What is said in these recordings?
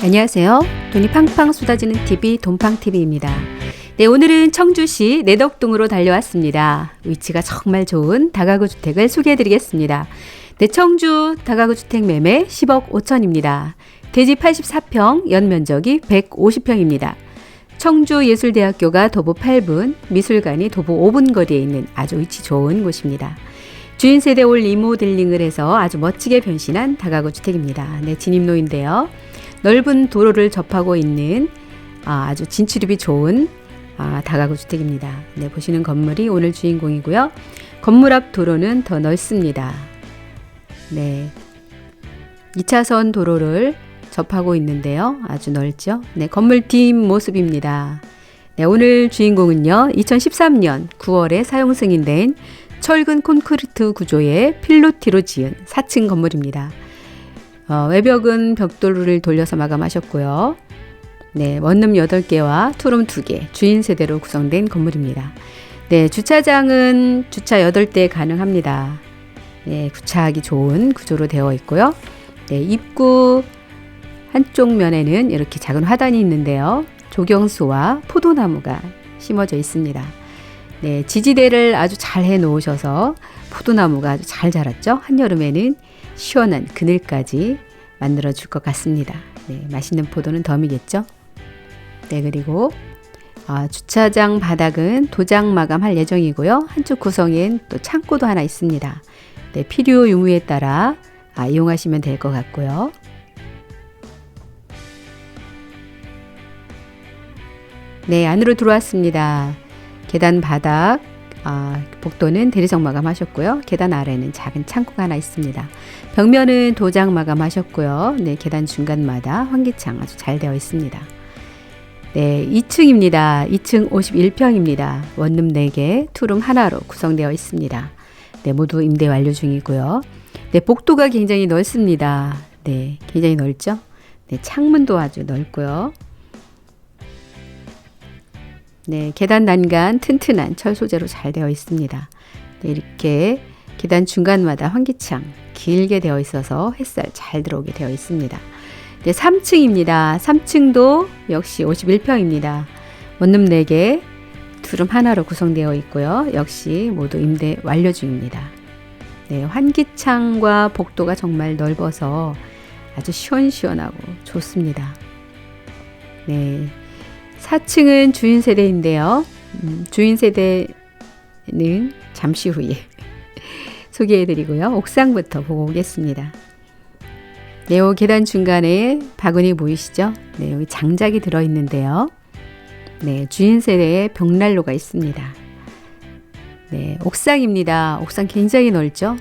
안녕하세요. 돈이 팡팡 쏟아지는 TV 돈팡TV입니다. 네, 오늘은 청주시 내덕동으로 달려왔습니다. 위치가 정말 좋은 다가구 주택을 소개해드리겠습니다. 네, 청주 다가구 주택 매매 10억 5천입니다. 대지 84평, 연면적이 150평입니다. 청주예술대학교가 도보 8분, 미술관이 도보 5분 거리에 있는 아주 위치 좋은 곳입니다. 주인 세대 올 리모델링을 해서 아주 멋지게 변신한 다가구 주택입니다. 네, 진입로인데요. 넓은 도로를 접하고 있는 아주 진출입이 좋은 다가구 주택입니다. 네, 보시는 건물이 오늘 주인공이고요. 건물 앞 도로는 더 넓습니다. 네, 2차선 도로를 접하고 있는데요. 아주 넓죠. 네, 건물 뒷모습입니다. 네, 오늘 주인공은요. 2013년 9월에 사용 승인된 철근 콘크리트 구조의 필로티로 지은 4층 건물입니다. 외벽은 벽돌을 돌려서 마감하셨고요. 네, 원룸 8개와 투룸 2개, 주인 세대로 구성된 건물입니다. 네, 주차장은 주차 8대 가능합니다. 네, 주차하기 좋은 구조로 되어 있고요. 네, 입구 한쪽 면에는 이렇게 작은 화단이 있는데요. 조경수와 포도나무가 심어져 있습니다. 네, 지지대를 아주 잘 해 놓으셔서 포도나무가 아주 잘 자랐죠. 한여름에는 시원한 그늘까지 만들어 줄 것 같습니다. 네, 맛있는 포도는 덤이겠죠. 네, 그리고 주차장 바닥은 도장 마감할 예정이고요. 한쪽 구성엔 또 창고도 하나 있습니다. 네, 필요 유무에 따라 이용하시면 될 것 같고요. 네, 안으로 들어왔습니다. 계단 바닥 복도는 대리석 마감하셨고요. 계단 아래는 작은 창고가 하나 있습니다. 벽면은 도장 마감하셨고요. 네, 계단 중간마다 환기창 아주 잘 되어 있습니다. 네, 2층입니다. 2층 51평입니다. 원룸 4개, 투룸 하나로 구성되어 있습니다. 네, 모두 임대 완료 중이고요. 네, 복도가 굉장히 넓습니다. 네, 굉장히 넓죠? 네, 창문도 아주 넓고요. 네, 계단 난간 튼튼한 철 소재로 잘 되어 있습니다. 네, 이렇게 계단 중간마다 환기창 길게 되어 있어서 햇살 잘 들어오게 되어 있습니다. 네, 3층입니다. 3층도 역시 51평입니다. 원룸 4개, 투룸 하나로 구성되어 있고요. 역시 모두 임대 완료 중입니다. 네, 환기창과 복도가 정말 넓어서 아주 시원시원하고 좋습니다. 네. 4층은 주인 세대인데요. 주인 세대는 잠시 후에 소개해드리고요. 옥상부터 보고 오겠습니다. 네, 요 계단 중간에 바구니 보이시죠? 네, 여기 장작이 들어있는데요. 네, 주인 세대에 벽난로가 있습니다. 네, 옥상입니다. 옥상 굉장히 넓죠?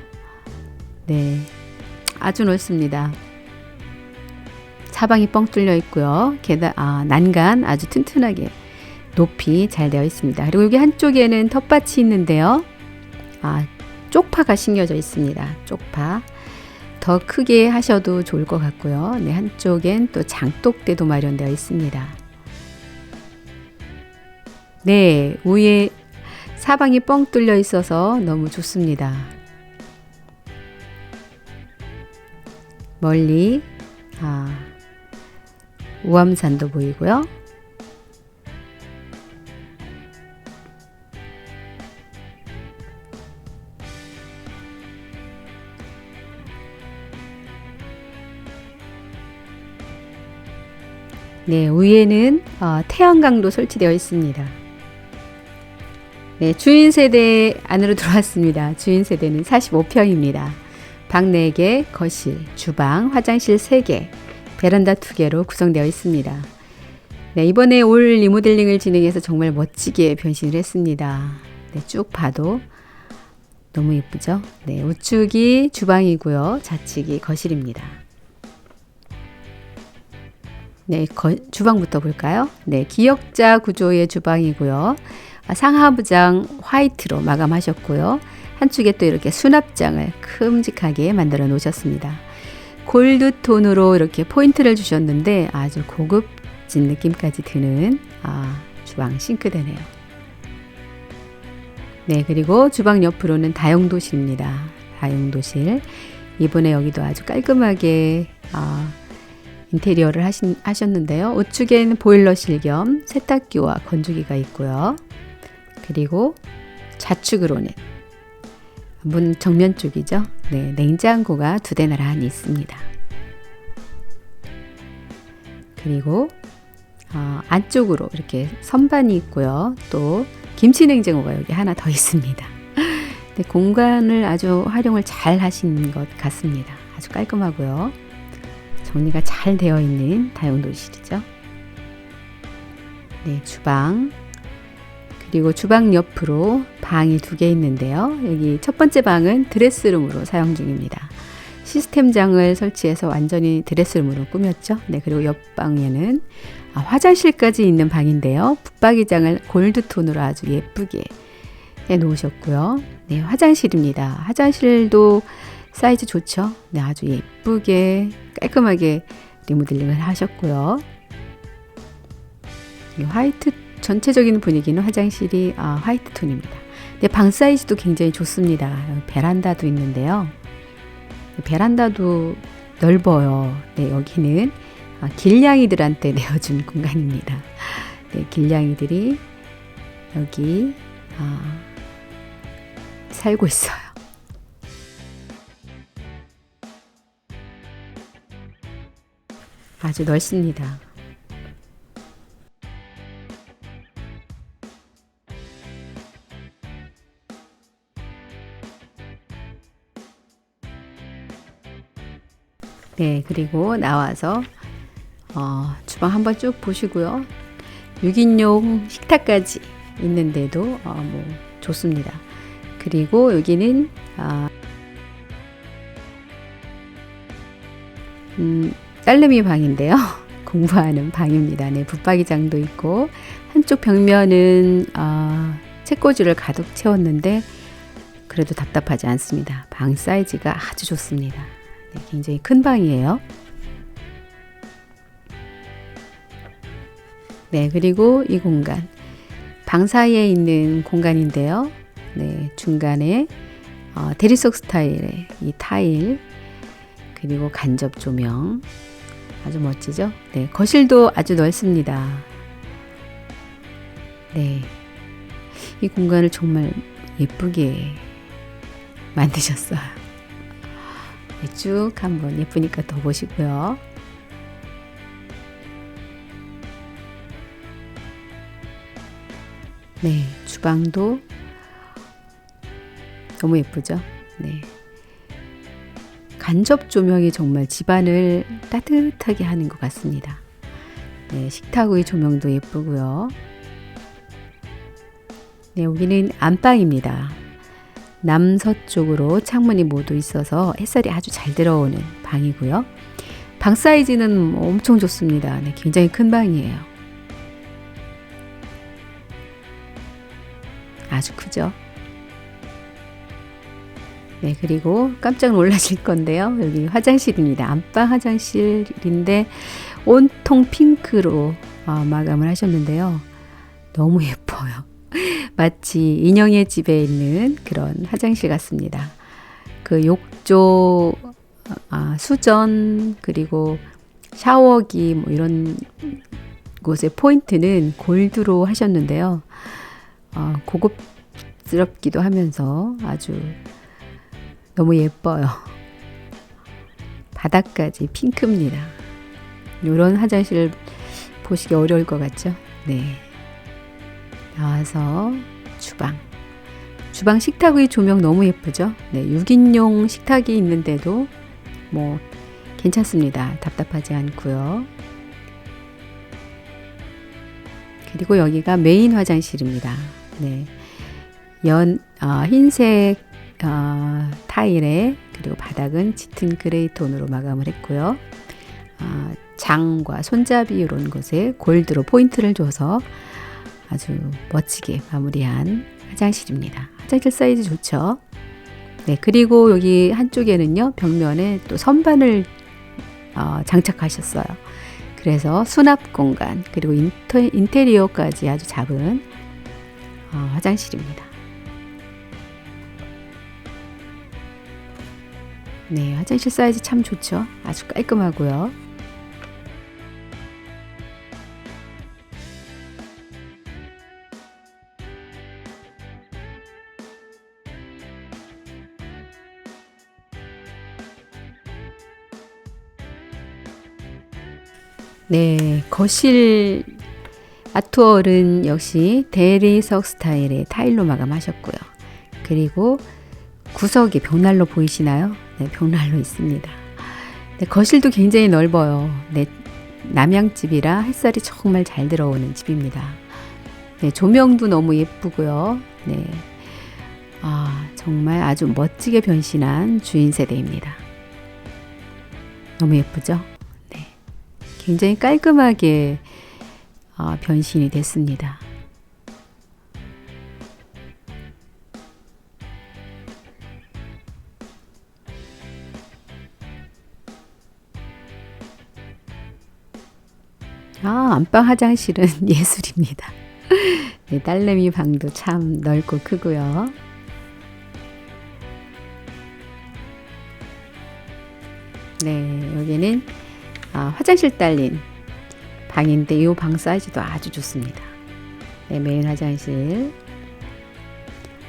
네, 아주 넓습니다. 사방이 뻥 뚫려 있고요. 계단, 난간 아주 튼튼하게 높이 잘 되어 있습니다. 그리고 여기 한쪽에는 텃밭이 있는데요. 쪽파가 심겨져 있습니다. 쪽파. 더 크게 하셔도 좋을 것 같고요. 네, 한쪽엔 또 장독대도 마련되어 있습니다. 네, 위에 사방이 뻥 뚫려 있어서 너무 좋습니다. 멀리, 우암산도 보이고요. 네, 위에는 태양광도 설치되어 있습니다. 네, 주인 세대 안으로 들어왔습니다. 주인 세대는 45평입니다. 방 4개, 거실, 주방, 화장실 3개, 베란다 2개로 구성되어 있습니다. 네, 이번에 올 리모델링을 진행해서 정말 멋지게 변신을 했습니다. 네, 쭉 봐도 너무 예쁘죠? 네, 우측이 주방이고요. 좌측이 거실입니다. 네, 주방부터 볼까요? 네, 기역자 구조의 주방이고요. 상하부장 화이트로 마감하셨고요. 한쪽에 또 이렇게 수납장을 큼직하게 만들어 놓으셨습니다. 골드톤으로 이렇게 포인트를 주셨는데 아주 고급진 느낌까지 드는 주방 싱크대네요. 네, 그리고 주방 옆으로는 다용도실입니다. 다용도실. 이번에 여기도 아주 깔끔하게 인테리어를 하셨는데요. 우측에는 보일러실 겸 세탁기와 건조기가 있고요. 그리고 좌측으로는 문 정면 쪽이죠. 네, 냉장고가 2대 나란히 있습니다. 그리고 안쪽으로 이렇게 선반이 있고요. 또 김치 냉장고가 여기 하나 더 있습니다. 네, 공간을 아주 활용을 잘 하신 것 같습니다. 아주 깔끔하고요. 정리가 잘 되어 있는 다용도실이죠. 네, 주방. 그리고 주방 옆으로 방이 2개 있는데요. 여기 첫 번째 방은 드레스룸으로 사용 중입니다. 시스템장을 설치해서 완전히 드레스룸으로 꾸몄죠. 네, 그리고 옆방에는 화장실까지 있는 방인데요. 붙박이장을 골드톤으로 아주 예쁘게 해 놓으셨고요. 네, 화장실입니다. 화장실도 사이즈 좋죠. 네, 아주 예쁘게 깔끔하게 리모델링을 하셨고요. 화이트 전체적인 분위기는 화장실이 화이트 톤입니다. 네, 방 사이즈도 굉장히 좋습니다. 베란다도 있는데요. 베란다도 넓어요. 네, 여기는 길냥이들한테 내어준 공간입니다. 네, 길냥이들이 여기 살고 있어요. 아주 넓습니다. 네, 그리고 나와서 주방 한번 쭉 보시고요. 6인용 식탁까지 있는데도 뭐 좋습니다. 그리고 여기는 딸내미 방인데요. 공부하는 방입니다. 네, 붙박이장도 있고 한쪽 벽면은 책꽂이를 가득 채웠는데 그래도 답답하지 않습니다. 방 사이즈가 아주 좋습니다. 네, 굉장히 큰 방이에요. 네, 그리고 이 공간 방 사이에 있는 공간인데요. 네, 중간에 대리석 스타일의 이 타일 그리고 간접 조명 아주 멋지죠? 네, 거실도 아주 넓습니다. 네, 이 공간을 정말 예쁘게 만드셨어요. 네, 쭉 한번 예쁘니까 더 보시고요. 네, 주방도 너무 예쁘죠? 네. 간접 조명이 정말 집안을 따뜻하게 하는 것 같습니다. 네, 식탁 의 조명도 예쁘고요. 네, 여기는 안방입니다. 남서쪽으로 창문이 모두 있어서 햇살이 아주 잘 들어오는 방이고요. 방 사이즈는 엄청 좋습니다. 네, 굉장히 큰 방이에요. 아주 크죠? 네, 그리고 깜짝 놀라실 건데요. 여기 화장실입니다. 안방 화장실인데 온통 핑크로 마감을 하셨는데요. 너무 예뻐요. 마치 인형의 집에 있는 그런 화장실 같습니다. 그 욕조, 수전, 그리고 샤워기 뭐 이런 곳의 포인트는 골드로 하셨는데요. 고급스럽기도 하면서 아주 너무 예뻐요. 바닥까지 핑크입니다. 이런 화장실 보시기 어려울 것 같죠? 네. 나와서 주방 식탁의 조명 너무 예쁘죠? 네, 6인용 식탁이 있는데도 뭐 괜찮습니다. 답답하지 않고요. 그리고 여기가 메인 화장실입니다. 네, 흰색 타일에 그리고 바닥은 짙은 그레이 톤으로 마감을 했고요. 장과 손잡이 이런 곳에 골드로 포인트를 줘서 아주 멋지게 마무리한 화장실입니다. 화장실 사이즈 좋죠? 네, 그리고 여기 한쪽에는요, 벽면에 또 선반을 장착하셨어요. 그래서 수납 공간, 그리고 인테리어까지 아주 작은 화장실입니다. 네, 화장실 사이즈 참 좋죠? 아주 깔끔하고요. 네, 거실 아트월은 역시 대리석 스타일의 타일로 마감하셨고요. 그리고 구석이 벽난로 보이시나요? 네, 벽난로 있습니다. 네, 거실도 굉장히 넓어요. 네, 남양집이라 햇살이 정말 잘 들어오는 집입니다. 네, 조명도 너무 예쁘고요. 네, 정말 아주 멋지게 변신한 주인 세대입니다. 너무 예쁘죠? 네, 굉장히 깔끔하게 변신이 됐습니다. 안방 화장실은 예술입니다. 네, 딸내미 방도 참 넓고 크고요. 네, 여기는 화장실 딸린 방인데 이 방 사이즈도 아주 좋습니다. 네, 메인 화장실.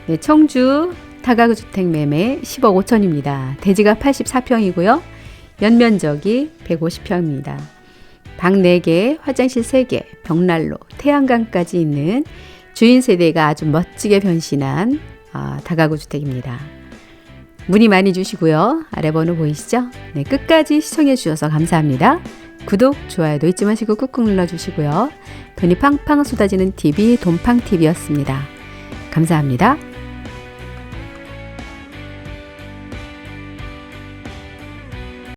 네, 청주 다가구 주택 매매 10억 5천입니다. 대지가 84평이고요. 연면적이 150평입니다. 방 4개, 화장실 3개, 벽난로, 태양광까지 있는 주인 세대가 아주 멋지게 변신한 다가구 주택입니다. 문의 많이 주시고요. 아래 번호 보이시죠? 네, 끝까지 시청해 주셔서 감사합니다. 구독, 좋아요도 잊지 마시고 꾹꾹 눌러주시고요. 돈이 팡팡 쏟아지는 TV 돈팡TV였습니다. 감사합니다.